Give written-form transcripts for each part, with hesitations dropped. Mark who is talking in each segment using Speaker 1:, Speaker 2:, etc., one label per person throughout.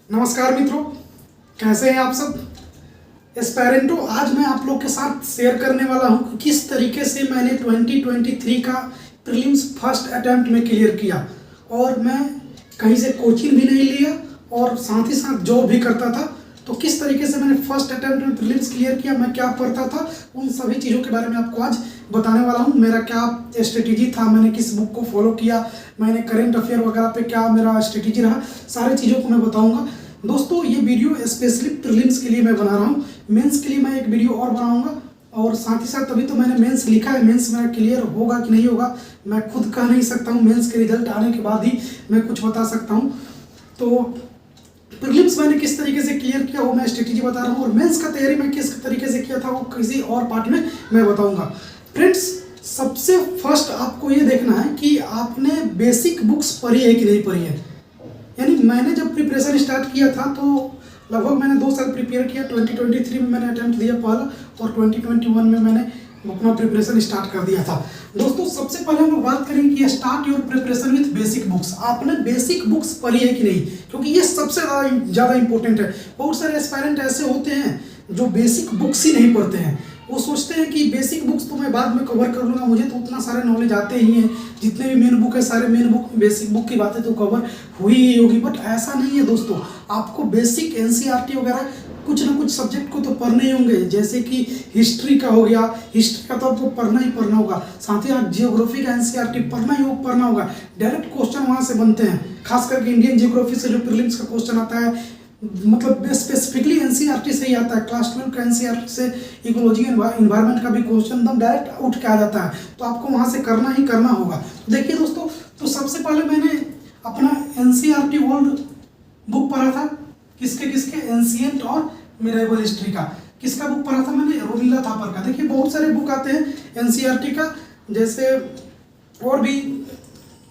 Speaker 1: नमस्कार मित्रों, कैसे हैं आप सब। एस्पेरेंटो आज मैं आप लोग के साथ शेयर करने वाला हूं कि किस तरीके से मैंने 2023 का प्रीलिम्स फर्स्ट अटेम्प्ट में क्लियर किया। और मैं कहीं से कोचिंग भी नहीं लिया और साथ ही साथ जॉब भी करता था। तो किस तरीके से मैंने फर्स्ट अटेम्प्ट में प्रीलिम्स क्लियर किया, मैं क्या पढ़ता था, उन सभी चीज़ों के बारे में आपको आज बताने वाला हूँ। मेरा क्या स्ट्रेटेजी था, मैंने किस बुक को फॉलो किया, मैंने करंट अफेयर वगैरह पे क्या मेरा स्ट्रेटेजी रहा, सारी चीज़ों को मैं बताऊँगा। दोस्तों ये वीडियो स्पेशली प्रीलिम्स के लिए मैं बना रहा हूँ। मेंस के लिए मैं एक वीडियो और बनाऊंगा और साथ ही साथ अभी तो मैंने मेंस लिखा है, मेंस मेरा क्लियर होगा कि नहीं होगा मैं खुद कह नहीं सकता हूँ। मेंस के रिजल्ट आने के बाद ही मैं कुछ बता सकता हूँ। तो प्रीलिम्स मैंने किस तरीके से क्लियर किया वो मैं स्ट्रेटेजी बता रहा हूँ, और मेंस का तैयारी मैं किस तरीके से किया था वो किसी और पार्ट में मैं बताऊँगा। फ्रेंड्स, सबसे फर्स्ट आपको ये देखना है कि आपने बेसिक बुक्स पढ़ी है कि नहीं पढ़ी है। यानी मैंने जब प्रिपरेशन स्टार्ट किया था तो लगभग मैंने 2 साल प्रिपेयर किया। 2023 में मैंने अटेम्प्ट दिया पहला, और 2021 में मैंने अपना प्रिपरेशन स्टार्ट कर दिया था। दोस्तों सबसे पहले हम लोग बात करेंगे कि start your preparation with basic books. आपने बेसिक बुक्स पढ़ी है कि नहीं, क्योंकि ये सबसे ज़्यादा इंपॉर्टेंट है। बहुत सारे एस्पायरेंट ऐसे होते हैं जो बेसिक बुक्स ही नहीं पढ़ते हैं। वो सोचते हैं कि बेसिक बुक्स तो मैं बाद में कवर कर लूँगा, मुझे तो उतना सारे नॉलेज आते ही हैं, जितने भी मेन बुक है सारे मेन बुक में बेसिक बुक की बातें तो कवर हुई ही होगी। बट ऐसा नहीं है दोस्तों, आपको बेसिक एनसीईआरटी वगैरह कुछ ना कुछ सब्जेक्ट को तो पढ़ने ही होंगे। जैसे कि हिस्ट्री का हो गया, हिस्ट्री का तो आपको पढ़ना ही पढ़ना होगा। साथ ही साथ जियोग्राफी का एनसीईआरटी पढ़ना होगा। डायरेक्ट क्वेश्चन वहाँ से बनते हैं, खास करके इंडियन जियोग्राफी से जो प्रीलिम्स का क्वेश्चन आता है, मतलब स्पेसिफिकली एनसीईआरटी से ही आता है। क्लास 12 का एनसीईआरटी से इकोलॉजी एनवायरनमेंट का भी क्वेश्चन एकदम डायरेक्ट उठ के आ जाता है, तो आपको वहाँ से करना ही करना होगा। देखिए दोस्तों, तो सबसे पहले मैंने अपना एनसीईआरटी वर्ल्ड बुक पढ़ा था। किसके एंशिएंट और मिडाइवल हिस्ट्री का। किसका बुक पढ़ा था मैंने? रोमिला थापर का। देखिए बहुत सारे बुक आते हैं एनसीईआरटी का, जैसे और भी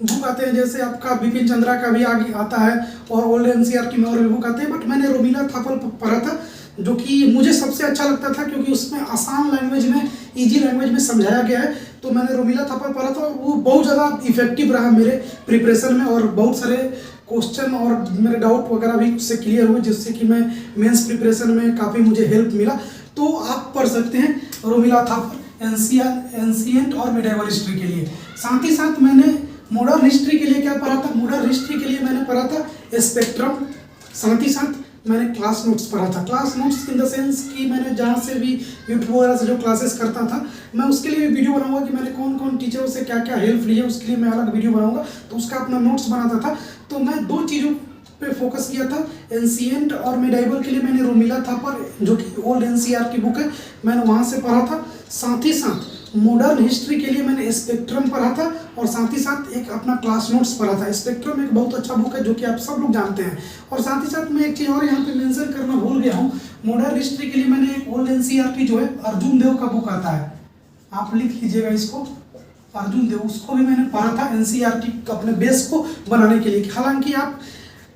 Speaker 1: बुक आते हैं, जैसे आपका बिपिन चंद्रा का भी आगे आता है, और ओल्ड एनसीईआरटी में और भी बुक आते हैं। बट मैंने रोमिला थापर पढ़ा था, जो कि मुझे सबसे अच्छा लगता था, क्योंकि उसमें आसान लैंग्वेज में, इजी लैंग्वेज में समझाया गया है। तो मैंने रोमिला थापर पढ़ा था, वो बहुत ज़्यादा इफेक्टिव रहा मेरे प्रिपरेशन में, और बहुत सारे क्वेश्चन और मेरे डाउट वगैरह भी उससे क्लियर हुए, जिससे कि मैं मेंस प्रिपरेशन में काफ़ी मुझे हेल्प मिला। तो आप पढ़ सकते हैं रोमिला थापर एंशिएंट और मिडाइवल हिस्ट्री के लिए। साथ ही साथ मैंने मॉडर्न हिस्ट्री के लिए क्या पढ़ा था? मॉडर्न हिस्ट्री के लिए मैंने पढ़ा था स्पेक्ट्रम। साथ ही साथ मैंने क्लास नोट्स पढ़ा था। Class notes in the sense कि मैंने जहाँ से भी यूट्यूब वगैरह से जो क्लासेस करता था, मैं उसके लिए वीडियो बनाऊंगा कि मैंने कौन कौन टीचरों से क्या क्या हेल्प ली है, उसके लिए मैं अलग वीडियो बनाऊंगा। तो उसका अपना नोट्स बनाता था। तो मैं 2 चीज़ों पे फोकस किया था। एंशिएंट और मिडाइवल के लिए मैंने रोमिला थापर, जो कि ओल्ड एनसीईआर की बुक है, मैंने वहाँ से पढ़ा था। साथ ही साथ मॉडर्न हिस्ट्री के लिए मैंने स्पेक्ट्रम पढ़ा था, और साथ ही साथ एक अपना क्लास नोट्स पढ़ा था। स्पेक्ट्रम एक बहुत अच्छा बुक है, जो कि आप सब लोग जानते हैं। और साथ ही साथ मैं एक चीज़ और यहाँ पे मेंशन करना भूल गया हूँ। मॉडर्न हिस्ट्री के लिए मैंने एक ओल्ड एनसीईआरटी जो है अर्जुन देव का बुक आता है, आप लिख लीजिएगा इसको, अर्जुन देव, उसको भी मैंने पढ़ा था एनसीईआरटी अपने बेस को बनाने के लिए। हालांकि आप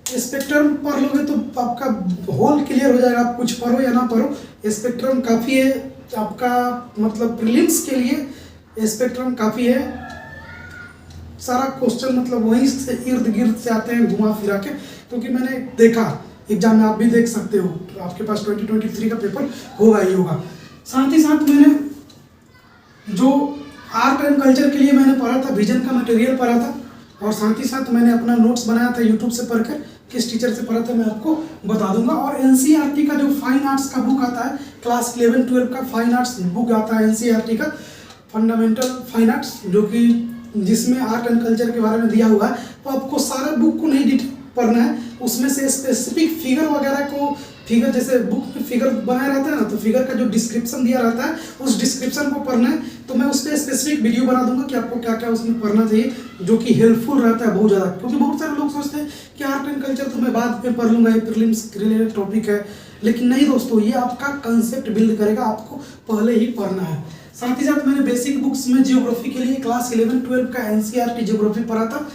Speaker 1: स्पेक्ट्रम पढ़ लोगे तो आपका होल क्लियर हो जाएगा, आप कुछ पढ़ो या ना पढ़ो। स्पेक्ट्रम काफ़ी है आपका, मतलब प्रीलिम्स के लिए स्पेक्ट्रम काफ़ी है। सारा क्वेश्चन मतलब वहीं से इर्द गिर्द से आते हैं घुमा फिरा के, क्योंकि मैंने देखा एग्जाम में, आप भी देख सकते हो, आपके पास 2023 का पेपर होगा ही होगा। साथ ही साथ मैंने जो आर्ट एंड कल्चर के लिए मैंने पढ़ा था, विजन का मटेरियल पढ़ा था, और साथ ही साथ मैंने अपना नोट्स बनाया था यूट्यूब से पढ़कर। किस टीचर से पढ़ा था मैं आपको बता दूंगा। और एनसीईआरटी का जो फाइन आर्ट्स का बुक आता है, क्लास 11-12 का फाइन आर्ट्स बुक आता है एनसीईआरटी का, फंडामेंटल फाइन आर्ट्स, जो कि जिसमें आर्ट एंड कल्चर के बारे में दिया हुआ है। तो आपको सारा बुक को नहीं डिटेल पढ़ना है, उसमें से स्पेसिफिक फिगर वगैरह को, फिगर जैसे बुक में फिगर बनाया रहता है ना, तो फिगर का जो डिस्क्रिप्शन दिया रहता है उस डिस्क्रिप्शन को पढ़ना है। तो मैं उस पर स्पेसिफिक वीडियो बना दूंगा कि आपको क्या क्या उसमें पढ़ना चाहिए, जो कि हेल्पफुल रहता है बहुत ज़्यादा। क्योंकि बहुत सारे लोग सोचते हैं कि आर्ट एंड कल्चर तो मैं बाद में पढ़ लूँगा, ये प्रीलिम्स रिलेटेड टॉपिक है, लेकिन नहीं दोस्तों, ये आपका कंसेप्ट बिल्ड करेगा, आपको पहले ही पढ़ना है। साथ ही साथ मैंने बेसिक बुक्स में जियोग्राफी के लिए क्लास 11-12 का एनसीईआरटी जियोग्राफी पढ़ा था।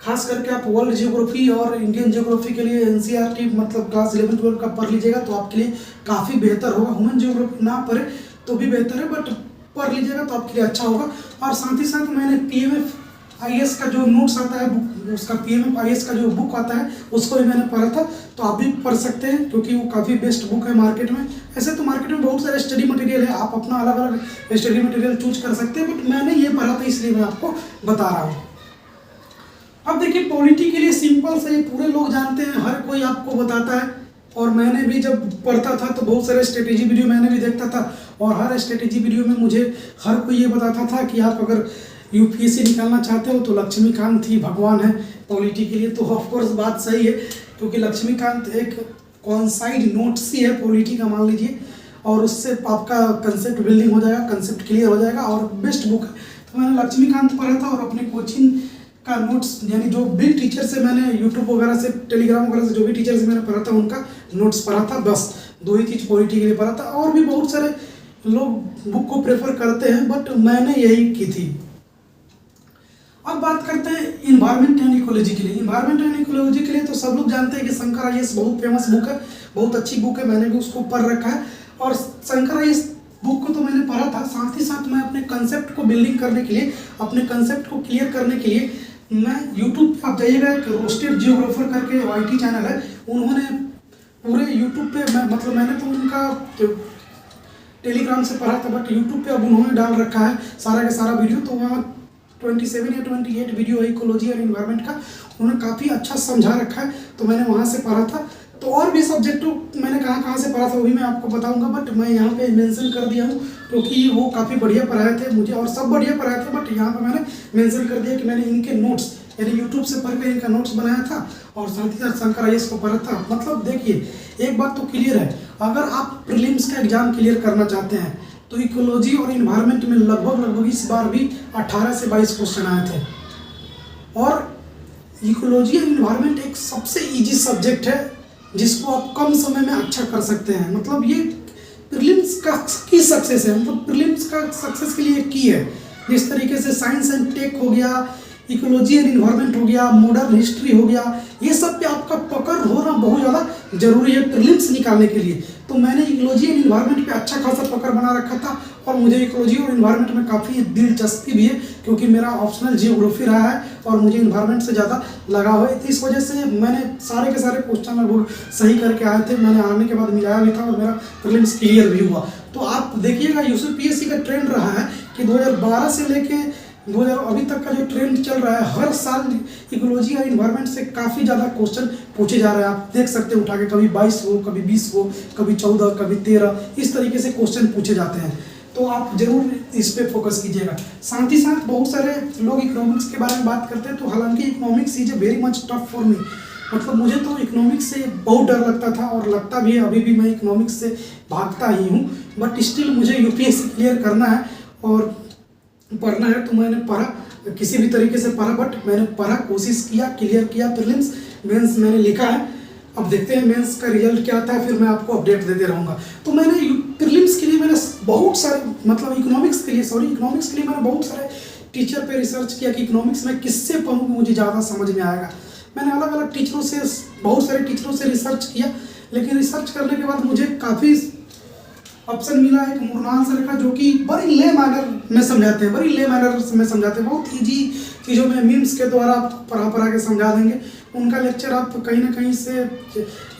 Speaker 1: खास करके आप वर्ल्ड जियोग्राफी और इंडियन जियोग्राफी के लिए एनसीईआरटी मतलब क्लास 11-12 का पढ़ लीजिएगा, तो आपके लिए काफ़ी बेहतर होगा। ह्यूमन जियोग्राफी ना पढ़े तो भी बेहतर है, बट पढ़ लीजिएगा तो आपके लिए अच्छा होगा। और साथ ही साथ मैंने पीएमएफ आईएएस का जो नोट्स आता है उसका PMFIS का जो बुक आता है उसको भी मैंने पढ़ा था, तो आप भी पढ़ सकते हैं क्योंकि वो काफ़ी बेस्ट बुक है मार्केट में। ऐसे तो मार्केट में बहुत सारे स्टडी मटेरियल है, आप अपना अलग अलग स्टडी मटेरियल चूज कर सकते हैं, बट मैंने ये पढ़ा था इसलिए मैं आपको बता रहा हूँ। अब देखिए पॉलिटी के लिए सिंपल से ये पूरे लोग जानते हैं, हर कोई आपको बताता है, और मैंने भी जब पढ़ता था तो बहुत सारे स्ट्रेटेजी वीडियो मैंने भी देखता था, और हर स्ट्रेटेजी वीडियो में मुझे हर कोई ये बताता था कि आप अगर UPSC निकालना चाहते हो तो लक्ष्मीकांत ही भगवान है पॉलिटी के लिए। तो ऑफकोर्स बात सही है, क्योंकि लक्ष्मीकांत एक कॉन्साइड नोट्स ही है पॉलिटी का मान लीजिए, और उससे आपका कंसेप्ट बिल्डिंग हो जाएगा, कंसेप्ट क्लियर हो जाएगा, और बेस्ट बुक है। तो मैंने लक्ष्मीकांत पढ़ा था, और अपने कोचिंग का नोट्स यानी जो भी टीचर से मैंने यूट्यूब वगैरह से, टेलीग्राम वगैरह से जो भी टीचर से मैंने पढ़ा था उनका नोट्स पढ़ा था, बस 2 ही चीज़ पॉलिटी के लिए पढ़ा था। और भी बहुत सारे लोग बुक को प्रेफर करते हैं, बट मैंने यही की थी। अब बात करते हैं इन्वायरमेंट एंड इकोलॉजी के लिए। इन्वायरमेंट एंड इकोलॉजी के लिए तो सब लोग जानते हैं कि शंकर IAS बहुत फेमस बुक है, बहुत अच्छी बुक है, मैंने भी उसको पढ़ रखा है। और शंकर IAS बुक को तो मैंने पढ़ा था, साथ ही साथ मैं अपने कंसेप्ट को बिल्डिंग करने के लिए, अपने कंसेप्ट को क्लियर करने के लिए मैं यूट्यूब पे आप जाइएगा, एक रोस्टेड जियोग्राफर करके YT चैनल है, उन्होंने पूरे यूट्यूब पे मैंने तो उनका टेलीग्राम से पढ़ा था, बट यूट्यूब पे अब उन्होंने डाल रखा है सारा का सारा वीडियो। तो वहाँ 27 या 28 वीडियो है इकोलॉजी और इन्वायरमेंट का, उन्होंने काफ़ी अच्छा समझा रखा है, तो मैंने वहाँ से पढ़ा था। तो और भी सब्जेक्टों मैंने कहाँ से पढ़ा था वो भी मैं आपको बताऊंगा, बट मैं यहाँ पे मेंशन कर दिया हूँ क्योंकि वो काफ़ी बढ़िया पढ़ाए थे मुझे, और सब बढ़िया पढ़ाए थे, बट यहाँ पे मैंने मेंशन कर दिया कि मैंने इनके नोट्स यानी यूट्यूब से पढ़ कर इनका नोट्स बनाया था, और साथ ही साथ शंकर IAS को पढ़ा था। मतलब देखिए एक बात तो क्लियर है, अगर आप प्रीलिम्स का एग्जाम क्लियर करना चाहते हैं तो इकोलॉजी और इन्वायरमेंट में लगभग इस बार भी 18 से 22 क्वेश्चन आए थे, और इकोलॉजी और इन्वायरमेंट एक सबसे ईजी सब्जेक्ट है जिसको आप कम समय में अच्छा कर सकते हैं। मतलब ये प्रीलिम्स का की सक्सेस है, मतलब प्रीलिम्स का सक्सेस के लिए की है। जिस तरीके से साइंस एंड टेक हो गया, इकोलॉजी एंड इन्वायरमेंट हो गया, मॉडर्न हिस्ट्री हो गया, ये सब पे आपका पकड़ होना बहुत ज़्यादा जरूरी है प्रीलिम्स निकालने के लिए। तो मैंने इकोलॉजी एंड इन्वायरमेंट पे अच्छा खासा पकड़ बना रखा था, और मुझे इकोलॉजी और इन्वायरमेंट में काफ़ी दिलचस्पी भी है क्योंकि मेरा ऑप्शनल जियोग्राफी रहा है और मुझे इन्वायरमेंट से ज़्यादा लगाव है। तो इस वजह से मैंने सारे के सारे क्वेश्चन लगभग सही करके आए थे, मैंने आने के बाद मिलाया भी था और मेरा प्रीलिम्स क्लियर भी हुआ। तो आप देखिएगा UPSC का ट्रेंड रहा है कि 2012 से लेके 2000 अभी तक का जो ट्रेंड चल रहा है, हर साल इकोलॉजी और इन्वायरमेंट से काफ़ी ज़्यादा क्वेश्चन पूछे जा रहे हैं। आप देख सकते हैं उठा के, कभी 22 हो, कभी 20 हो, कभी 14, कभी 13, इस तरीके से क्वेश्चन पूछे जाते हैं। तो आप जरूर इस पे फोकस कीजिएगा। साथ ही साथ बहुत सारे लोग इकोनॉमिक्स के बारे में बात करते हैं, तो हालांकि economics is a very much tough for me. मतलब मुझे तो इकोनॉमिक्स से बहुत डर लगता था और लगता भी है, अभी भी मैं इकोनॉमिक्स से भागता ही हूँ, बट स्टिल मुझे UPSC क्लियर करना है और पढ़ना है। तो मैंने पढ़ा, किसी भी तरीके से पढ़ा, बट मैंने पढ़ा, कोशिश किया, क्लियर किया। प्रीलिम्स मेंस मैंने लिखा है, अब देखते हैं मेंस का रिजल्ट क्या आता है, फिर मैं आपको अपडेट देते रहूँगा। तो मैंने प्रीलिम्स के लिए मैंने बहुत सारे, मतलब इकोनॉमिक्स के लिए मैंने बहुत सारे टीचर पे रिसर्च किया कि इकोनॉमिक्स में किससे पढ़ूँ मुझे ज़्यादा समझ में आएगा। मैंने अलग अलग टीचरों से, बहुत सारे टीचरों से रिसर्च किया, लेकिन रिसर्च करने के बाद मुझे काफ़ी ऑप्शन मिला एक मुरनाल सर का, जो कि बड़ी ले मैनर में समझाते हैं, बहुत ईजी चीज़ों में मीम्स के द्वारा आप पढ़ा के समझा देंगे। उनका लेक्चर आप कहीं ना कहीं से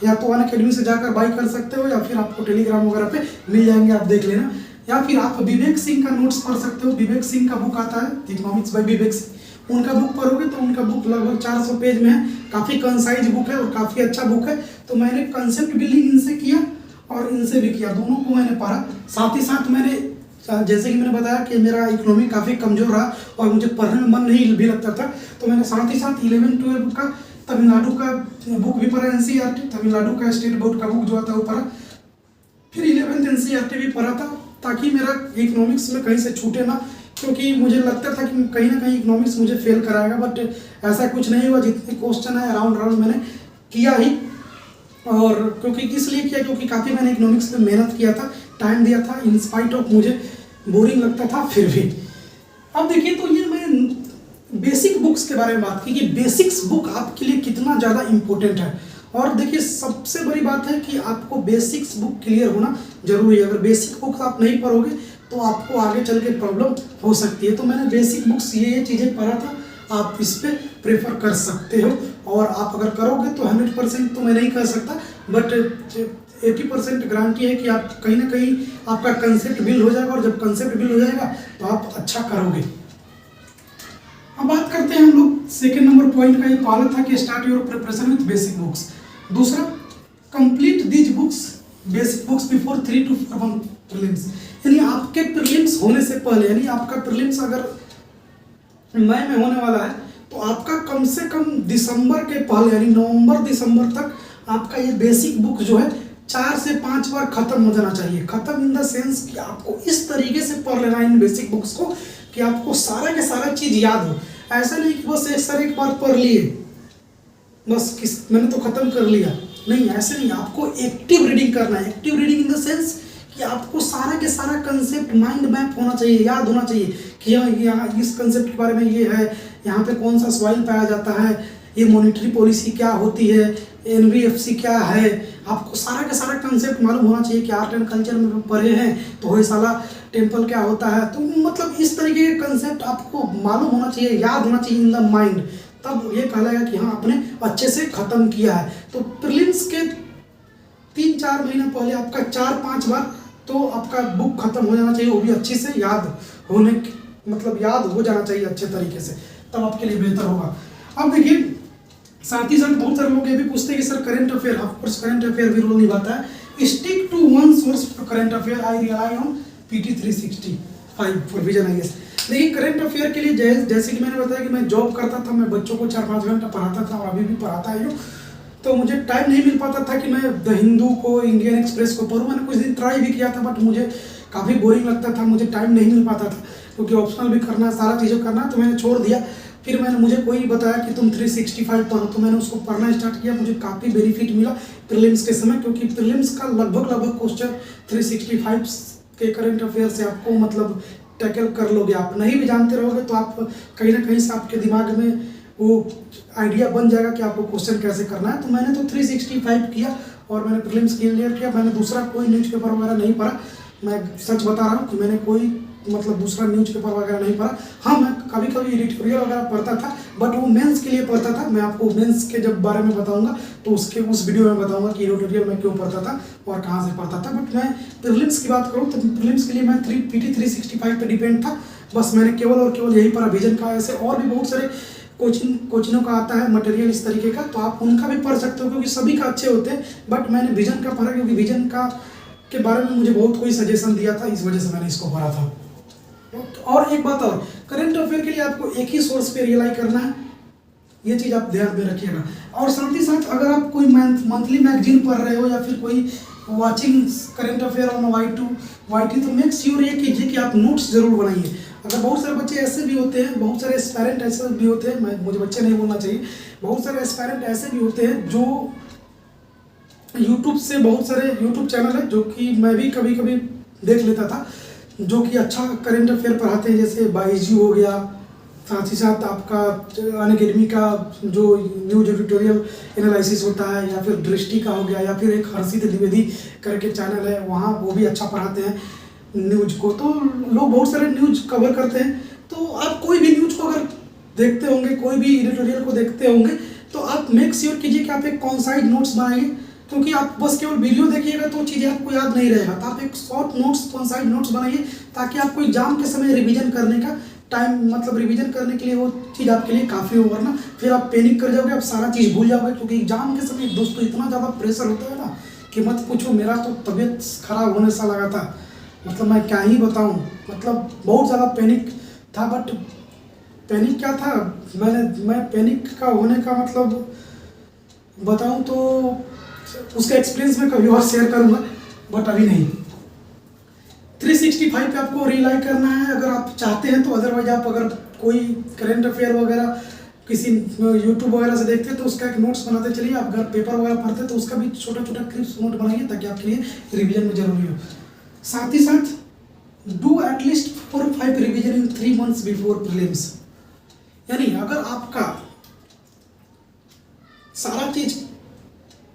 Speaker 1: या तो अनअकैडमी से जाकर बाई कर सकते हो, या फिर आपको टेलीग्राम वगैरह पे मिल जाएंगे, आप देख लेना। या फिर आप विवेक सिंह का नोट्स पढ़ सकते हो, विवेक सिंह का बुक आता है इकोनॉमिक्स बाय विवेक सिंह, उनका बुक पढ़ोगे तो उनका बुक लगभग 400 पेज में है, काफ़ी कंसाइज बुक है और काफ़ी अच्छा बुक है। तो मैंने कंसेप्ट बिल्डिंग इनसे किया और इनसे भी किया, दोनों को मैंने पढ़ा। साथ ही साथ मैंने, जैसे कि मैंने बताया कि मेरा इकोनॉमी काफ़ी कमज़ोर रहा और मुझे पढ़ने में मन नहीं भी लगता था, तो मैंने साथ ही साथ 11-12 का तमिलनाडु का बुक भी पढ़ा, NCERT तमिलनाडु का स्टेट बोर्ड का बुक जो आता है वो पढ़ा, फिर 11th NCERT भी पढ़ा था, ताकि मेरा इकोनॉमिक्स में कहीं से छूटे ना, क्योंकि मुझे लगता था कि कहीं ना कहीं इकोनॉमिक्स मुझे फेल कराएगा, बट ऐसा कुछ नहीं हुआ। जितने क्वेश्चन है राउंड मैंने किया ही, और क्योंकि इसलिए किया क्योंकि काफ़ी मैंने इकोनॉमिक्स में मेहनत किया था, टाइम दिया था, इन स्पाइट ऑफ मुझे बोरिंग लगता था फिर भी। अब देखिए, तो ये मैं बेसिक बुक्स के बारे में बात की कि बेसिक्स बुक आपके लिए कितना ज़्यादा इम्पोर्टेंट है। और देखिए, सबसे बड़ी बात है कि आपको बेसिक्स बुक क्लियर होना जरूरी है। अगर बेसिक बुक आप नहीं पढ़ोगे तो आपको आगे चल के प्रॉब्लम हो सकती है। तो मैंने बेसिक बुक्स ये चीज़ें पढ़ा था, आप इस पे प्रेफर कर सकते हो। और आप अगर करोगे तो 100% तो मैं नहीं कह सकता, बट 80% गारंटी है कि आप कहीं ना कहीं आपका कंसेप्ट बिल्ड हो जाएगा, और जब कंसेप्ट बिल्ड हो जाएगा तो आप अच्छा करोगे। अब बात करते हैं हम लोग सेकेंड नंबर पॉइंट का। ये पहला था कि start your preparation with basic books. दूसरा, complete these books basic books before 3 to 4 month prelims. यानी आपके प्रीलिम्स होने से पहले, यानी आपका प्रीलिम्स अगर मई में होने वाला है तो आपका कम से कम दिसंबर के पहले यानी नवंबर दिसंबर तक आपका ये बेसिक बुक जो है 4 से 5 बार खत्म हो जाना चाहिए। खत्म इन द सेंस कि आपको इस तरीके से पढ़ लेना है इन बेसिक बुक्स को कि आपको सारा के सारा चीज़ याद हो। ऐसा नहीं कि बस एक बार पढ़ लिए, बस मैंने तो खत्म कर लिया, नहीं ऐसे नहीं। आपको एक्टिव रीडिंग करना है। Active reading in the sense कि आपको सारा के सारा कंसेप्ट माइंड मैप होना चाहिए, याद होना चाहिए कि यहाँ इस कंसेप्ट के बारे में ये है, यहाँ पे कौन सा सॉइल पाया जाता है, ये मॉनेटरी पॉलिसी क्या होती है, एनबीएफसी क्या है। आपको सारा का सारा कंसेप्ट मालूम होना चाहिए कि आर्ट एंड कल्चर में पढ़े हैं तो होयसाला टेम्पल क्या होता है। तो मतलब इस तरीके के कंसेप्ट आपको मालूम होना चाहिए, याद होना चाहिए इन द माइंड, तब ये कहलाएगा कि हाँ आपने अच्छे से ख़त्म किया है। तो प्रीलिम्स के 3-4 महीने पहले आपका 4-5 बार तो आपका बुक खत्म हो जाना चाहिए, वो भी अच्छे से याद होने मतलब याद हो जाना चाहिए अच्छे तरीके से, तब आपके लिए बेहतर होगा। अब देखिए साथ ही साथ बहुत सारे लोग ये भी पूछते हैं कि sir current affair, of course current affair भी रोल निभाता है। Stick to one source for current affair, I rely on PT 365 for vision IAS। देखिए करंट अफेयर के लिए जैसे कि मैंने बताया कि मैं जॉब करता था, मैं बच्चों को 4-5 घंटा पढ़ाता था और अभी भी पढ़ाता है, तो मुझे टाइम नहीं मिल पाता था कि मैं द हिंदू को, इंडियन एक्सप्रेस को पढूं। मैंने कुछ दिन ट्राई भी किया था बट मुझे काफ़ी बोरिंग लगता था, मुझे टाइम नहीं मिल पाता था क्योंकि ऑप्शनल भी करना, सारा चीज़ें करना, तो मैंने छोड़ दिया। फिर मुझे कोई बताया कि तुम 365 पढ़ो, तो मैंने उसको पढ़ना स्टार्ट किया। मुझे काफ़ी बेनिफिट मिला प्रीलिम्स के समय, क्योंकि प्रीलिम्स का लगभग क्वेश्चन 365 के करंट अफेयर से आपको मतलब टैकल कर लोगे। आप नहीं भी जानते रहोगे तो आप कहीं ना कहीं से आपके दिमाग में वो आइडिया बन जाएगा कि आपको क्वेश्चन कैसे करना है। तो मैंने तो 365 किया और मैंने प्रीलिम्स क्लियर किया। मैंने दूसरा कोई न्यूज़पेपर वगैरह नहीं पढ़ा, मैं सच बता रहा हूँ कि मैंने कोई मतलब दूसरा न्यूज़पेपर वगैरह नहीं पढ़ा। हाँ, मैं कभी कभी एडिटोरियल वगैरह पढ़ता था बट वो मेंस के लिए पढ़ता था। मैं आपको मेंस के जब बारे में बताऊंगा तो उस वीडियो में बताऊंगा कि एडिटोरियल मैं क्यों पढ़ता था और कहाँ से पढ़ता था। बट मैं प्रीलिम्स की बात करूँ तो प्रीलिम्स के लिए मैं PT 365 पे डिपेंड था। बस मैंने केवल और केवल यही पढ़ा। विजन का ऐसे और भी बहुत सारे कोचिंगों का आता है मटेरियल इस तरीके का, तो आप उनका भी पढ़ सकते हो क्योंकि सभी का अच्छे होते हैं। बट मैंने विजन का पढ़ा क्योंकि विजन का के बारे में मुझे बहुत कोई सजेशन दिया था, इस वजह से मैंने इसको पढ़ा था। और एक बात और, करंट अफेयर के लिए आपको एक ही सोर्स पे रिलाई करना है, ये चीज़ आप ध्यान में रखिएगा। और साथ ही साथ अगर आप कोई मंथली मैगजीन पढ़ रहे हो या फिर कोई watching current affair on YT तो मेक श्योर ये कीजिए कि आप नोट्स जरूर बनाइए। अगर बहुत सारे बच्चे ऐसे भी होते हैं, बहुत सारे एस्पायरेंट ऐसे भी होते हैं, मुझे बच्चे नहीं बोलना चाहिए, बहुत सारे एस्पायरेंट ऐसे भी होते हैं जो यूट्यूब से, बहुत सारे यूट्यूब चैनल है जो कि मैं भी कभी कभी देख लेता था, जो कि अच्छा करंट अफेयर पढ़ाते हैं, जैसे बाईजी हो गया, साथ ही साथ आपका अनअकैडमी का जो न्यूज एडिटोरियल एनालिसिस होता है, या फिर दृष्टि का हो गया, या फिर एक हर्षित द्विवेदी करके चैनल है, वहाँ वो भी अच्छा पढ़ाते हैं न्यूज को। तो लोग बहुत सारे न्यूज कवर करते हैं। तो आप कोई भी न्यूज को अगर देखते होंगे, कोई भी एडिटोरियल को देखते होंगे, तो आप मेक श्योर कीजिए कि आप एक कॉन्साइज नोट्स बनाइए, क्योंकि आप बस केवल वीडियो देखिएगा तो चीज़ें आपको याद नहीं रहेगा। तो आप एक शॉर्ट नोट्स, कॉन्साइज नोट्स बनाइए ताकि आपको एग्जाम के समय रिवीजन करने का टाइम, मतलब रिवीजन करने के लिए वो चीज़ आपके लिए काफ़ी हो, वरना फिर आप पैनिक कर जाओगे, आप सारा चीज़ भूल जाओगे। क्योंकि एग्जाम के समय दोस्तों इतना ज़्यादा प्रेशर होता है ना कि मत पूछो। मेरा तो तबीयत खराब होने सा लगा था, मतलब मैं क्या ही बताऊं, मतलब बहुत ज़्यादा पैनिक था। बट पैनिक क्या था, मैं पैनिक का होने का मतलब बताऊं तो उसका एक्सपीरियंस मैं कभी और शेयर करूंगा, बट अभी नहीं। 365 पे आपको रिलाई करना है अगर आप चाहते हैं तो। अदरवाइज आप अगर कोई करंट अफेयर वगैरह किसी यूट्यूब वगैरह से देखते हैं तो उसका एक नोट्स बनाते चलिए। आप अगर पेपर वगैरह पढ़ते हैं तो उसका भी छोटा छोटा क्लिप्स नोट बनाइए ताकि आपके लिए रिवीजन में जरूरी हो। साथ ही साथ do at least 4 or 5 revision in 3 months before prelims. यानी अगर आपका सारा चीज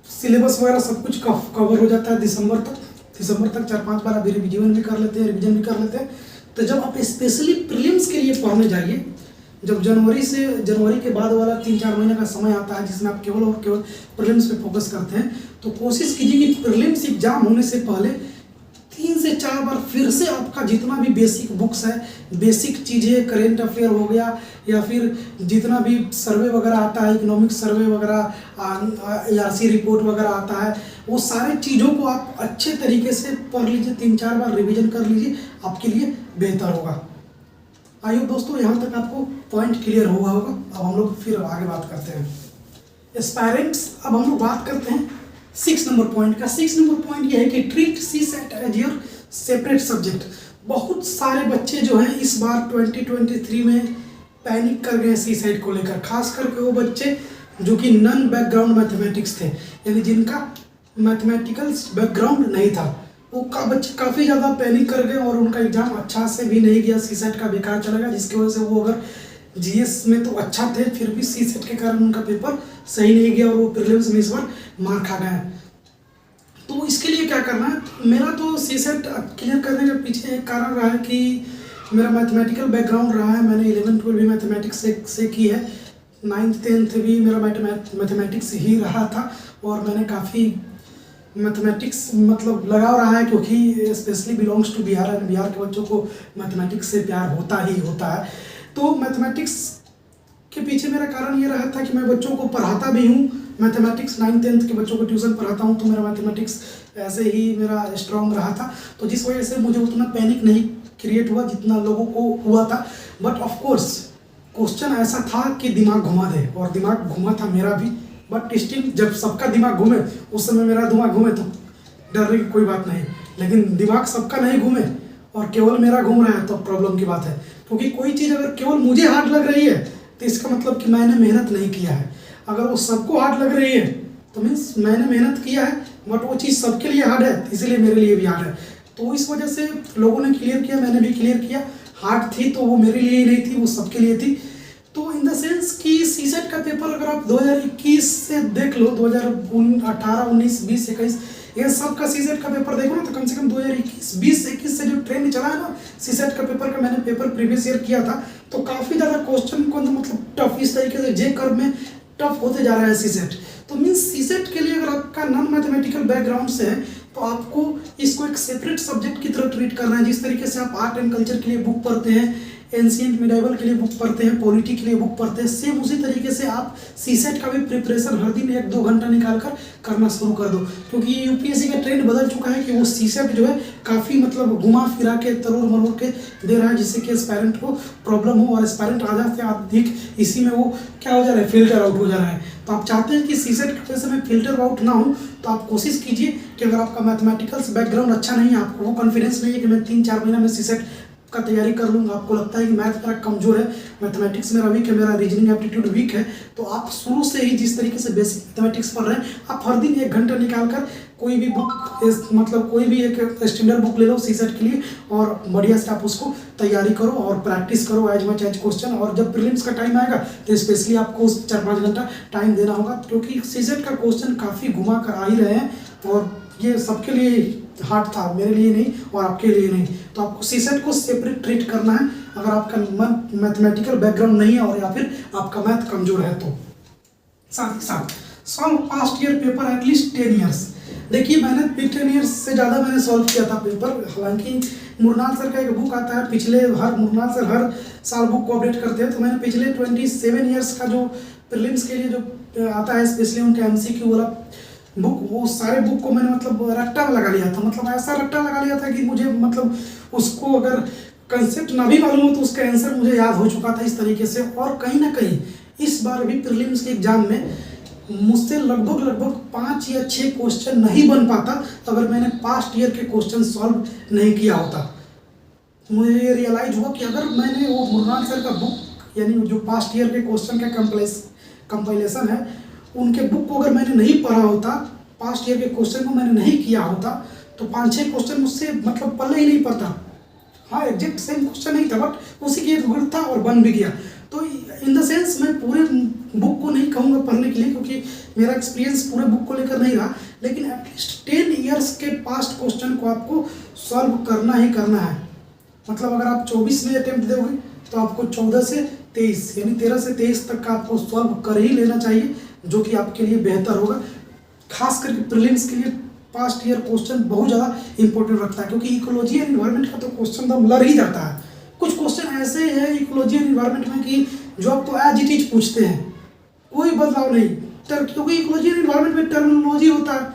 Speaker 1: सिलेबस वगैरह सब कुछ कवर हो जाता है दिसंबर तक 4-5 बार आप रिवीजन भी कर लेते हैं, तो जब आप स्पेशली प्रीलिम्स के लिए पढ़ने जाइए जब जनवरी के बाद वाला 3-4 महीने का समय आता है जिसमें आप केवल और केवल प्रीलिम्स पे फोकस करते हैं, तो कोशिश कीजिए कि प्रीलिम्स एग्जाम होने से पहले 3 से 4 बार फिर से आपका जितना भी बेसिक बुक्स है, बेसिक चीज़ें, करेंट अफेयर हो गया या फिर जितना भी सर्वे वगैरह आता है, इकोनॉमिक सर्वे वगैरह, ERC रिपोर्ट वगैरह आता है, वो सारे चीज़ों को आप अच्छे तरीके से पढ़ लीजिए, 3-4 बार रिवीजन कर लीजिए, आपके लिए बेहतर होगा। आई होप दोस्तों यहाँ तक आपको पॉइंट क्लियर हुआ होगा। अब हम लोग फिर आगे बात करते हैं एस्पायरेंट्स। अब हम लोग बात करते हैं 6 नंबर पॉइंट का। 6 नंबर पॉइंट ये है कि treat CSAT as your separate subject. बहुत सारे बच्चे जो हैं इस बार 2023 में पैनिक कर गए CSAT को लेकर, खास करके वो बच्चे जो कि नॉन बैकग्राउंड मैथमेटिक्स थे, यानी जिनका मैथमेटिकल बैकग्राउंड नहीं था, वो बच्चे काफ़ी ज़्यादा पैनिक कर गए और उनका एग्जाम अच्छा से भी नहीं गया, CSAT का बेकार चला गया, जिसकी वजह से वो अगर GS में तो अच्छा थे फिर भी CSAT के कारण उनका पेपर सही नहीं गया और वो प्रीलिम्स में इस बार मार खा गए। तो इसके लिए क्या करना है, मेरा तो CSAT क्लियर करने के पीछे एक कारण रहा है कि मेरा मैथमेटिकल बैकग्राउंड रहा है। मैंने 11-12 भी मैथमेटिक्स से की है, 9th-10th भी मेरा मैथमेटिक्स ही रहा था और मैंने काफ़ी मैथमेटिक्स मतलब लगाव रहा है, क्योंकि specially belongs to Bihar and Bihar के बच्चों को मैथमेटिक्स से प्यार होता ही होता है। तो मैथमेटिक्स के पीछे मेरा कारण ये रहा था कि मैं बच्चों को पढ़ाता भी हूँ, मैथमेटिक्स 9th-10th के बच्चों को ट्यूशन पढ़ाता हूँ, तो मेरा मैथमेटिक्स ऐसे ही मेरा स्ट्रॉन्ग रहा था, तो जिस वजह से मुझे उतना पैनिक नहीं क्रिएट हुआ जितना लोगों को हुआ था। बट ऑफ कोर्स क्वेश्चन ऐसा था कि दिमाग घुमा दे, और दिमाग घुमा था मेरा भी, बट स्टिल जब सबका दिमाग घूमे उस समय मेरा दिमाग घूमे तो डरने की कोई बात नहीं, लेकिन दिमाग सबका नहीं घूमे और केवल मेरा घूम रहा है तो प्रॉब्लम की बात है। क्योंकि कोई चीज़ अगर केवल मुझे हार्ड लग रही है तो इसका मतलब कि मैंने मेहनत नहीं किया है। अगर वो सबको हार्ड लग रही है तो मीन्स मैंने मेहनत किया है, बट वो चीज़ सबके लिए हार्ड है इसीलिए मेरे लिए भी हार्ड है। तो इस वजह से लोगों ने क्लियर किया, मैंने भी क्लियर किया। हार्ड थी तो वो मेरे लिए ही नहीं थी, वो सबके लिए थी। तो इन द सेंस कि CSAT का पेपर अगर आप 2021 से देख लो, 2018, 19, 20, 21 ये सब का CSAT का पेपर देखो ना, तो कम से कम 2021, 20, 21 से जो ट्रेंड चला है ना CSAT का पेपर का, मैंने पेपर प्रीवियस ईयर किया था, तो काफ़ी ज़्यादा क्वेश्चन को मतलब टफ इस तरीके से जे कर्व में टफ होते जा रहा है CSAT। तो मीन्स CSAT के लिए अगर आपका नॉन मैथमेटिकल बैकग्राउंड से है तो आपको इसको एक सेपरेट सब्जेक्ट की तरह ट्रीट करना है। जिस तरीके से आप आर्ट एंड कल्चर के लिए बुक पढ़ते हैं, एंशिएंट मिडाइवल के लिए बुक पढ़ते हैं, पॉलिटी के लिए बुक पढ़ते हैं, सेम उसी तरीके से आप CSAT का भी प्रिपरेशन हर दिन 1-2 घंटा निकाल कर करना शुरू कर दो। क्योंकि UPSC का ट्रेंड बदल चुका है कि वो CSAT जो है काफ़ी मतलब घुमा फिरा के तरोड़ मरोड़ के दे रहा है, जिससे कि एस्पायरेंट को प्रॉब्लम हो और एस्पायरेंट आधा से अधिक इसी में वो क्या हो जा रहा है, फिल्टर आउट हो जा रहा है। तो आप चाहते हैं कि CSAT की वजह से मैं फिल्टर आउट ना हो, तो आप कोशिश कीजिए कि अगर आपका मैथमेटिकल्स बैकग्राउंड अच्छा नहीं है, आपको वो कॉन्फिडेंस नहीं है कि मैं 3-4 महीना में CSAT का तैयारी कर लूँगा, आपको लगता है कि मैथ मेरा कमजोर है, मैथमेटिक्स मेरा वीक है, मेरा रीजनिंग एप्टीट्यूड वीक है, तो आप शुरू से ही जिस तरीके से बेसिक मैथमेटिक्स पढ़ रहे हैं, आप हर दिन 1 घंटा निकाल कर कोई भी बुक मतलब कोई भी एक स्टैंडर्ड बुक ले लो CSAT के लिए और बढ़िया से आप उसको तैयारी करो और प्रैक्टिस करो एज मच एज क्वेश्चन। और जब प्रीलिम्स का टाइम आएगा तो स्पेशली आपको 4-5 घंटा टाइम देना होगा, क्योंकि CSAT का क्वेश्चन काफ़ी घुमा कर आ ही रहे हैं और ये सबके लिए हार्ड था, मेरे लिए नहीं और आपके लिए नहीं। तो आपको CSAT को सेपरेट ट्रीट करना है अगर आपका मैथमेटिकल बैकग्राउंड नहीं है और या फिर आपका मैथ कमजोर है तो। साथ ही साथ solve past year paper at least 10 years. देखिए मैंने 10 ईयर्स से ज़्यादा मैंने सॉल्व किया था पेपर। हालांकि मुरनाल सर का एक बुक आता है, मुरनाल सर हर साल बुक को अपडेट करते हैं, तो मैंने पिछले 27 ईयर्स का जो प्रीलिम्स के लिए जो आता है स्पेशली उनका MCQ वाला बुक, वो सारे बुक को मैंने मतलब रट्टा लगा लिया था। मतलब ऐसा रट्टा लगा लिया था कि मुझे मतलब उसको अगर कंसेप्ट ना भी मालूम हो तो उसका आंसर मुझे याद हो चुका था इस तरीके से। और कहीं ना कहीं इस बार भी प्रीलिम्स के एग्जाम में मुझसे लगभग 5 या 6 क्वेश्चन नहीं बन पाता अगर मैंने पास्ट ईयर के क्वेश्चन सॉल्व नहीं किया होता। मुझे ये रियलाइज हुआ कि अगर मैंने वो मुरनाल सर का बुक यानी जो पास्ट ईयर के क्वेश्चन का कंपाइलेशन है उनके बुक को अगर मैंने नहीं पढ़ा होता, पास्ट ईयर के क्वेश्चन को मैंने नहीं किया होता, तो 5-6 क्वेश्चन मुझसे मतलब पल्ले ही नहीं पड़ता। हाँ एग्जैक्ट सेम क्वेश्चन नहीं था बट उसी की एक था और बन भी गया। तो इन द सेंस मैं पूरे बुक को नहीं कहूँगा पढ़ने के लिए, क्योंकि मेरा एक्सपीरियंस पूरे बुक को लेकर नहीं रहा, लेकिन एटलीस्ट 10 ईयर्स के पास्ट क्वेश्चन को आपको सॉल्व करना ही करना है। मतलब अगर आप 24 में अटेम्प्ट दोगे तो आपको 14 से 23, यानी 13 से 23 तक का आपको सॉल्व कर ही लेना चाहिए, जो कि आपके लिए बेहतर होगा। खास करके प्रीलिम्स के लिए पास्ट ईयर क्वेश्चन बहुत ज़्यादा इंपॉर्टेंट रखता है, क्योंकि इकोलॉजी एंड इन्वायरमेंट का तो क्वेश्चन तो लड़ ही जाता है। कुछ क्वेश्चन ऐसे हैं इकोलॉजी एंड इन्वायरमेंट में कि जो आपको एज इट इज पूछते हैं, कोई बदलाव नहीं, क्योंकि इकोलॉजी एंड इन्वायरमेंट में टर्मिनोलॉजी होता है,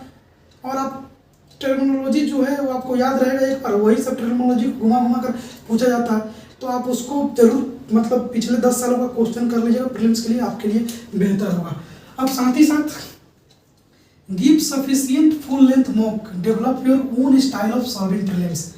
Speaker 1: और आप टर्मिनोलॉजी जो है वो आपको याद रहेगा एक बार, वही सब टर्मिनोलॉजी घुमा घुमा कर पूछा जाता है, तो आप उसको जरूर मतलब पिछले 10 सालों का क्वेश्चन कर लीजिएगा, प्रीलिम्स के लिए आपके लिए बेहतर होगा। अब साथ ही साथ give sufficient full length mock, develop your own style of solving prelims.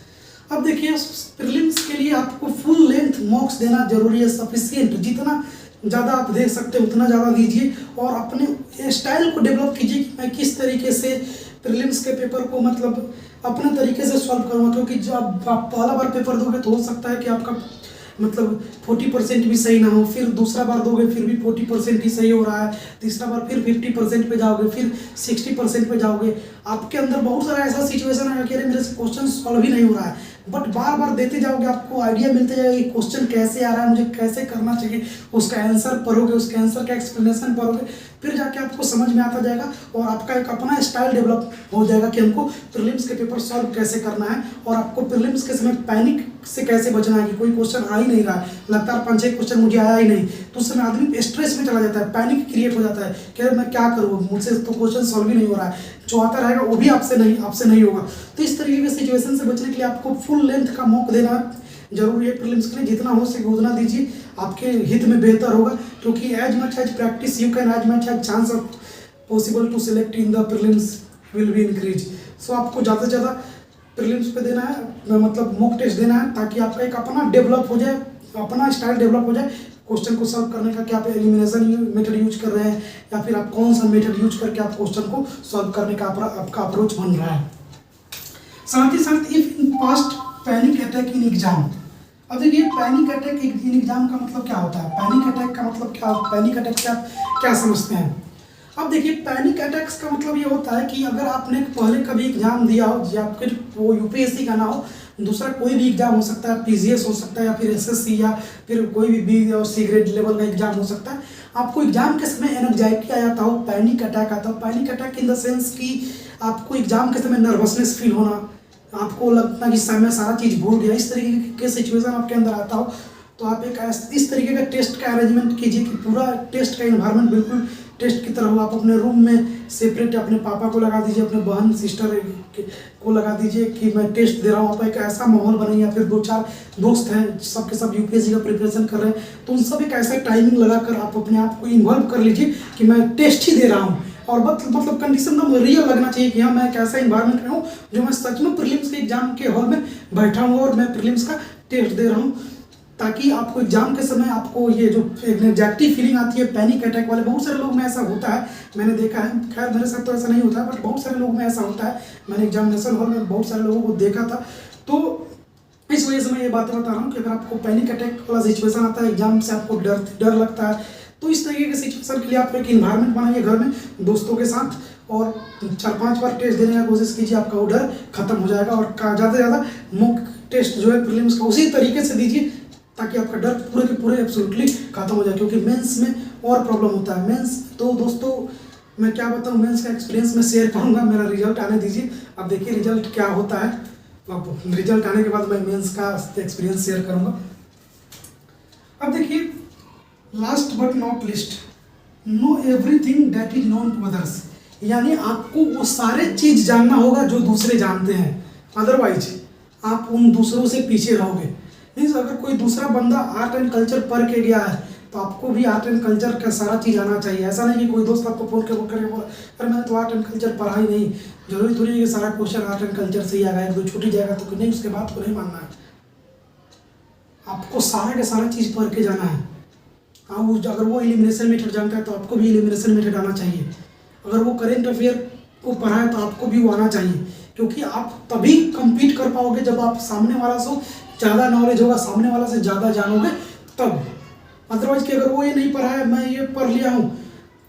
Speaker 1: अब देखिए प्रीलिम्स के लिए आपको फुल लेंथ मॉक्स देना जरूरी है, सफिशिएंट, जितना ज़्यादा आप दे सकते हैं उतना ज़्यादा दीजिए, और अपने स्टाइल को डेवलप कीजिए कि मैं किस तरीके से प्रीलिम्स के पेपर को मतलब अपने तरीके से सॉल्व करूँगा, क्योंकि जब आप पहला बार पेपर दोगे तो हो सकता है कि आपका मतलब 40% भी सही ना हो, फिर दूसरा बार दोगे फिर भी 40% ही सही हो रहा है, तीसरा बार फिर 50% पे जाओगे, फिर 60% पे जाओगे, आपके अंदर बहुत सारा ऐसा सिचुएशन है कि अरे मेरे से क्वेश्चन सॉल्व ही नहीं हो रहा है, बट बार बार देते जाओगे आपको आइडिया मिलते जाएगा कि क्वेश्चन कैसे आ रहा है, मुझे कैसे करना चाहिए, उसका आंसर पढ़ोगे, उसके आंसर का एक्सप्लेनेशन पढ़ोगे, फिर जाके आपको समझ में आता जाएगा, और आपका एक अपना स्टाइल डेवलप हो जाएगा कि हमको प्रीलिम्स के पेपर सॉल्व कैसे करना है, और आपको प्रीलिम्स के समय पैनिक से कैसे बचना है कि कोई क्वेश्चन आ ही नहीं रहा है, लगातार 5-6 क्वेश्चन मुझे आया ही नहीं, तो उस समय आदमी स्ट्रेस में चला जाता है, पैनिक क्रिएट हो जाता है कि मैं क्या करूँ, मुझसे तो क्वेश्चन सॉल्व ही नहीं हो रहा है, जो आता रहेगा वो भी आपसे नहीं होगा। तो इस तरीके के सिचुएशन से बचने के लिए आपको फुल लेंथ का मॉक देना जरूरी है प्रीलिम्स के लिए, जितना हो सके उतना दीजिए, आपके हित में बेहतर होगा, क्योंकि as much as practice you can as much as chance of possible to select in the prelims will be increase. So आपको ज़्यादा से ज़्यादा प्रीलिम्स पे देना है, मतलब मॉक टेस्ट देना है, ताकि आपका एक अपना डेवलप हो जाए, अपना स्टाइल डेवलप हो जाए क्वेश्चन को सॉल्व करने का, कि आप एलिमिनेशन मेथड यूज कर रहे हैं या फिर आप कौन सा मेथड यूज करके आप क्वेश्चन को सॉल्व करने का आपका अप्रोच बन रहा है। साथ ही साथ if in past panic attack in exam. अब देखिए पैनिक अटैक इन एग्जाम का मतलब क्या होता है, पैनिक अटैक का मतलब क्या, पैनिक अटैक से आप क्या समझते हैं। अब देखिए पैनिक अटैक्स का मतलब ये होता है कि अगर आपने पहले कभी एग्जाम दिया हो, या फिर वो यूपीएससी का ना हो, दूसरा कोई भी एग्जाम हो सकता है, पीजीएस हो सकता है, या फिर एसएससी, या फिर कोई भी बी और सी ग्रेड लेवल का एग्जाम हो सकता है, आपको एग्जाम के समय एनग्जाइटी आ जाता हो, पैनिक अटैक आता हो। Panic attack in the sense कि आपको एग्जाम के समय नर्वसनेस फील होना, आपको लगता है कि मैं सारा चीज़ भूल गया, इस तरीके के सिचुएशन आपके अंदर आता हो, तो आप एक इस तरीके का टेस्ट का अरेंजमेंट कीजिए कि पूरा टेस्ट का इन्वायरमेंट बिल्कुल टेस्ट की तरह हो। आप अपने रूम में सेपरेट अपने पापा को लगा दीजिए, अपने बहन सिस्टर को लगा दीजिए कि मैं टेस्ट दे रहा हूँ, आप एक ऐसा माहौल बनाइए, या फिर 2-4 दोस्त हैं सबके सब यूपीएससी का प्रिपरेशन कर रहे हैं, तो उन सब एक ऐसा टाइमिंग लगाकर आप अपने आप को इन्वॉल्व कर लीजिए कि मैं टेस्ट ही दे रहा हूँ, और मतलब कंडीशन एकदम रियल लगना चाहिए कि हाँ मैं एक ऐसा इन्वायरमेंट में हूँ जो मैं सच में प्रीलिम्स के एग्जाम के हॉल में बैठा हूँ और मैं प्रीलिम्स का टेस्ट दे रहा हूँ, ताकि आपको एग्जाम के समय आपको ये जो एग्जैक्टिव फीलिंग आती है पैनिक अटैक वाले, बहुत सारे लोग में ऐसा होता है, मैंने देखा है, खैर मेरे साथ तो ऐसा नहीं होता है, बट बहुत सारे लोग में ऐसा होता है, मैंने एग्जामिनेशन हॉल में बहुत सारे लोगों को देखा था, तो इस वजह से मैं ये बातें बता रहा हूँ कि अगर आपको पैनिक अटैक वाला सिचुएशन आता है, एग्जाम से आपको डर लगता है, तो इस तरीके के सिचुएशन के लिए आप एक इन्वायरमेंट बनाइए घर में दोस्तों के साथ, और 4-5 बार टेस्ट देने की कोशिश कीजिए, आपका वो डर खत्म हो जाएगा, और ज़्यादा से ज़्यादा मॉक टेस्ट जो है प्रीलिम्स का उसी तरीके से दीजिए ताकि आपका डर पूरे के पूरे एब्सोल्युटली खत्म हो जाए, क्योंकि मेंस में और प्रॉब्लम होता है। मेंस तो दोस्तों मैं क्या बताऊँ, मेंस का एक्सपीरियंस मैं शेयर करूँगा, मेरा रिजल्ट आने दीजिए, अब देखिए रिजल्ट क्या होता है, अब रिजल्ट आने के बाद मैं मेंस का एक्सपीरियंस शेयर करूँगा। अब देखिए last but not least, know everything that is known to others, यानी आपको वो सारे चीज़ जानना होगा जो दूसरे जानते हैं, अदरवाइज आप उन दूसरों से पीछे रहोगे। मीन्स अगर कोई दूसरा बंदा आर्ट एंड कल्चर पढ़ के गया है तो आपको भी आर्ट एंड कल्चर का सारा चीज़ आना चाहिए। ऐसा नहीं कि कोई दोस्त आपको फोन करके बोला अरे मैंने तो आर्ट एंड कल्चर पढ़ा ही नहीं, जरूरी थोड़ी है कि सारा क्वेश्चन आर्ट एंड कल्चर से ही आएगा, एक दो छूट जाएगा तो नहीं, उसके बाद को नहीं मानना है, आपको सारा का सारा चीज़ पढ़ के जाना है। हाँ अगर वो एलिमिनेशन मेथड जानता है तो आपको भी एलिमिनेशन मेथड आना चाहिए, अगर वो करेंट अफेयर को पढ़ा है तो आपको भी वो आना चाहिए, क्योंकि आप तभी कम्पीट कर पाओगे जब आप सामने वाला से ज़्यादा नॉलेज होगा, सामने वाला से ज़्यादा जानोगे तब। अदरवाइज कि अगर वो ये नहीं पढ़ा है मैं ये पढ़ लिया हूँ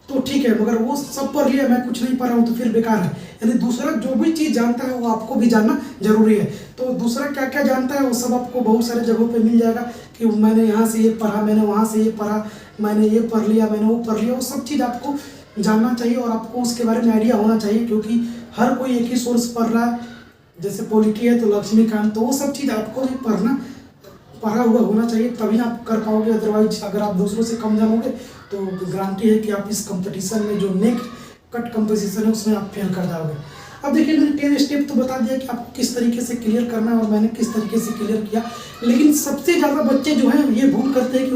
Speaker 1: तो ठीक है, मगर वो सब पढ़ लिया, मैं कुछ नहीं पढ़ रहा हूँ तो फिर बेकार है। यानी दूसरा जो भी चीज़ जानता है वो आपको भी जानना जरूरी है। तो दूसरा क्या क्या जानता है वो सब आपको बहुत सारे जगहों पे मिल जाएगा कि मैंने यहाँ से ये पढ़ा, मैंने वहाँ से ये पढ़ा, मैंने ये पढ़ लिया, मैंने वो पढ़ लिया। वो सब चीज़ आपको जानना चाहिए और आपको उसके बारे में आइडिया होना चाहिए, क्योंकि हर कोई एक ही सोर्स पढ़ रहा है। जैसे पॉलिटी है तो लक्ष्मीकांत, तो वो सब चीज़ आपको भी पढ़ा हुआ होना चाहिए, तभी आप कर पाओगे। अदरवाइज अगर आप दूसरों से कम जानोगे तो गारंटी है कि आप इस कंपटीशन में जो नेक्स्ट कट कंपटीशन है उसमें आप फेल कर जाओगे। अब देखिए, मैंने 10 स्टेप तो बता दिया कि आपको किस तरीके से क्लियर करना है और मैंने किस तरीके से क्लियर किया। लेकिन सबसे ज़्यादा बच्चे जो हैं ये भूल करते हैं कि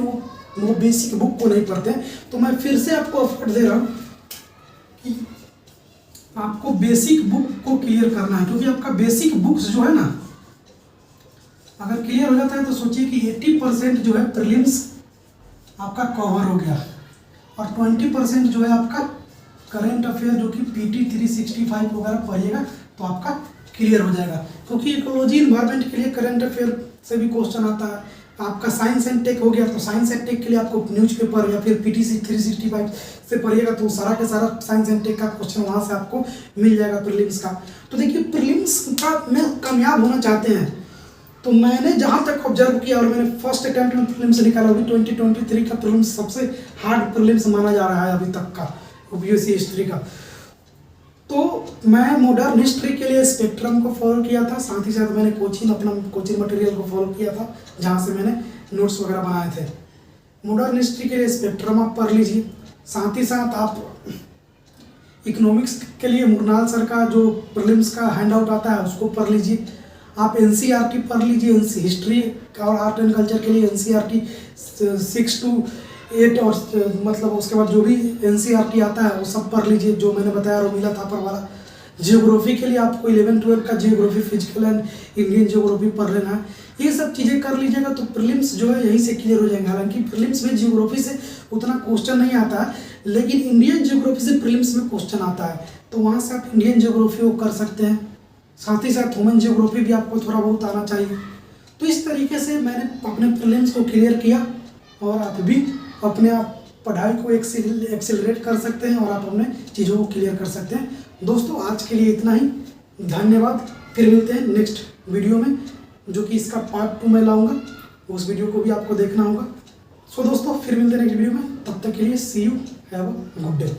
Speaker 1: वो बेसिक बुक को नहीं पढ़ते हैं। तो मैं फिर से आपको एफर्ट दे रहा हूँ कि आपको बेसिक बुक को क्लियर करना है, क्योंकि आपका बेसिक बुक्स जो है ना अगर क्लियर हो जाता है तो सोचिए कि 80% जो है प्रीलिम्स आपका कवर हो गया और 20% जो है आपका करंट अफेयर जो कि पीटी 365 वगैरह पढ़िएगा तो आपका क्लियर हो जाएगा। क्योंकि इकोलॉजी इन्वायरमेंट के लिए करंट अफेयर से भी क्वेश्चन आता है। आपका साइंस एंड टेक हो गया तो साइंस एंड टेक के लिए आपको न्यूज़पेपर या फिर पीटी 365 से पढ़िएगा तो सारा के सारा साइंस एंड टेक का क्वेश्चन वहाँ से आपको मिल जाएगा प्रीलिम्स का। तो देखिए, प्रीलिम्स का में कामयाब होना चाहते हैं तो मैंने जहाँ तक ऑब्जर्व किया और मैंने फर्स्ट अटैम्प्ट में प्रीलिम्स निकाला, अभी 2023 का प्रीलिम्स सबसे हार्ड प्रीलिम्स माना जा रहा है अभी तक का बीएससी हिस्ट्री का। तो मैं मॉडर्न हिस्ट्री के लिए स्पेक्ट्रम को फॉलो किया था, साथ ही साथ मैंने अपना कोचिंग मटेरियल को फॉलो किया था जहाँ से मैंने नोट्स वगैरह बनाए थे। मॉडर्न हिस्ट्री के लिए स्पेक्ट्रम आप पढ़ लीजिए, साथ ही साथ आप इकोनॉमिक्स के लिए मुरनाल सर का जो प्रीलिम्स का हैंड आउट आता है उसको पढ़ लीजिए। आप एनसीईआरटी पढ़ लीजिए, हिस्ट्री और आर्ट एंड कल्चर के लिए एनसीईआरटी 6 to 8 और मतलब उसके बाद जो भी एनसीईआरटी आता है वो सब पढ़ लीजिए जो मैंने बताया रोमिला थापर वाला। जियोग्राफी के लिए आपको 11-12 का geography, physical and Indian geography पढ़ लेना है। ये सब चीज़ें कर लीजिएगा तो प्रीलिम्स जो है यहीं से क्लियर हो जाएंगे। हालांकि प्रीलिम्स में जियोग्राफी से उतना क्वेश्चन नहीं आता है, लेकिन इंडियन जियोग्राफी से प्रीलिम्स में क्वेश्चन आता है, तो वहाँ से आप इंडियन जियोग्राफी को कर सकते हैं। साथ ही साथ ह्यूमन जियोग्राफी भी आपको थोड़ा बहुत आना चाहिए। तो इस तरीके से मैंने अपने प्रीलिम्स को क्लियर किया और आप भी अपने आप पढ़ाई को एक्सेलरेट कर सकते हैं और आप अपने चीज़ों को क्लियर कर सकते हैं। दोस्तों, आज के लिए इतना ही, धन्यवाद। फिर मिलते हैं नेक्स्ट वीडियो में, जो कि इसका पार्ट 2 मैं लाऊंगा, उस वीडियो को भी आपको देखना होगा। सो दोस्तों, फिर मिलते हैं नेक्स्ट वीडियो में, तब तक के लिए see you, have a good day.